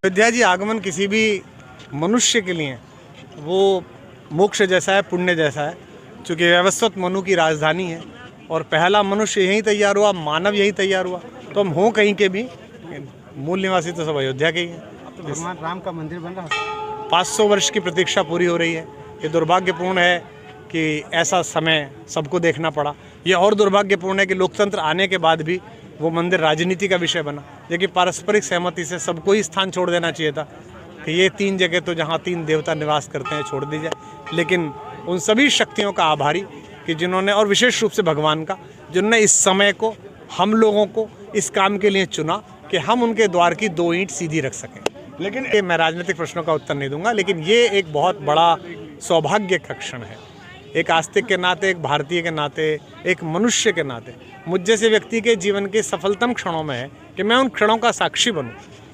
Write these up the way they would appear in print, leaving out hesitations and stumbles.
अयोध्या जी आगमन किसी भी मनुष्य के लिए वो मोक्ष जैसा है, पुण्य जैसा है, क्योंकि व्यवस्थित मनु की राजधानी है और पहला मनुष्य यहीं तैयार हुआ, मानव यहीं तैयार हुआ। तो हम हों कहीं के भी, मूल निवासी तो सब अयोध्या के ही हैं। अब तो भगवान राम का मंदिर बन रहा है। 500 वर्ष की प्रतीक्षा पूरी हो रही है। ये दुर्भाग्यपूर्ण है कि ऐसा समय सबको देखना पड़ा। ये और दुर्भाग्यपूर्ण है कि लोकतंत्र आने के बाद भी वो मंदिर राजनीति का विषय बना, जबकि पारस्परिक सहमति से सबको ही स्थान छोड़ देना चाहिए था कि ये 3 जगह तो जहाँ 3 देवता निवास करते हैं छोड़ दी जाए। लेकिन उन सभी शक्तियों का आभारी कि जिन्होंने, और विशेष रूप से भगवान का, जिन्होंने इस समय को, हम लोगों को इस काम के लिए चुना कि हम उनके द्वार की 2 ईंट सीधी रख सकें। लेकिन मैं राजनीतिक प्रश्नों का उत्तर नहीं दूंगा, लेकिन ये एक बहुत बड़ा सौभाग्य का क्षण है। एक आस्तिक के नाते, एक भारतीय के नाते, एक मनुष्य के नाते मुझ जैसे व्यक्ति के जीवन के सफलतम क्षणों में है कि मैं उन क्षणों का साक्षी बनूं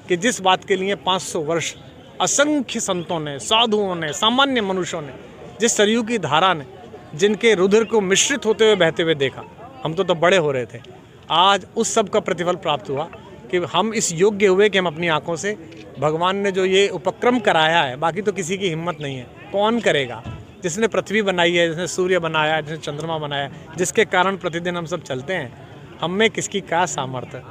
कि जिस बात के लिए 500 वर्ष असंख्य संतों ने, साधुओं ने, सामान्य मनुष्यों ने, जिस सरयू की धारा ने, जिनके रुधिर को मिश्रित होते हुए बहते हुए देखा, हम तो बड़े हो रहे थे, आज उस सब का प्रतिफल प्राप्त हुआ कि हम इस योग्य हुए कि हम अपनी आंखों से भगवान ने जो ये उपक्रम कराया है, बाकी तो किसी की हिम्मत नहीं है, कौन करेगा? जिसने पृथ्वी बनाई है, जिसने सूर्य बनाया है, जिसने चंद्रमा बनाया है, जिसके कारण प्रतिदिन हम सब चलते हैं, हम में किसकी क्या सामर्थ्य।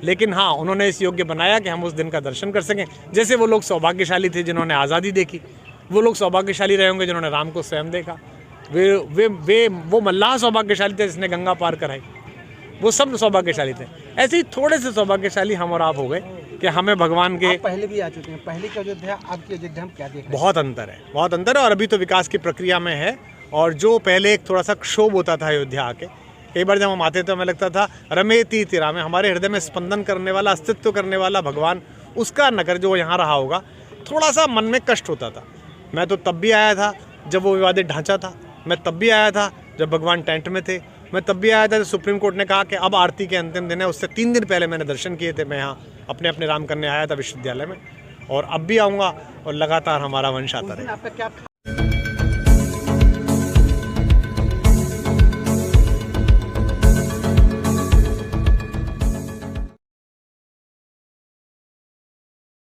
लेकिन हाँ, उन्होंने इस योग्य बनाया कि हम उस दिन का दर्शन कर सकें। जैसे वो लोग सौभाग्यशाली थे जिन्होंने आज़ादी देखी, वो लोग सौभाग्यशाली रहे होंगे जिन्होंने राम को स्वयं देखा। वो मल्लाह सौभाग्यशाली थे जिसने गंगा पार कराई, वो सब सौभाग्यशाली थे। ऐसे ही थोड़े से सौभाग्यशाली हम और आप हो गए कि हमें भगवान के, पहले भी आ चुके हैं, पहले की अयोध्या अब की अयोध्या हम क्या देख रहे हैं? बहुत अंतर है, बहुत अंतर है, और अभी तो विकास की प्रक्रिया में है। और जो पहले एक थोड़ा सा क्षोभ होता था अयोध्या आके, कई बार जब हम आते थे हमें लगता था रमेती तिरा में, हमारे हृदय में स्पंदन करने वाला, अस्तित्व करने वाला भगवान, उसका नगर जो यहाँ रहा होगा, थोड़ा सा मन में कष्ट होता था। मैं तो तब भी आया था जब वो विवादित ढांचा था, मैं तब भी आया था जब भगवान टेंट में थे, मैं तब भी आया था जब सुप्रीम कोर्ट ने कहा कि अब आरती के अंतिम दिन है। उससे 3 दिन पहले मैंने दर्शन किए थे, मैं यहाँ अपने राम करने आया था विश्वविद्यालय में, और अब भी आऊँगा और लगातार हमारा वंश आता रहेगा। आपका क्या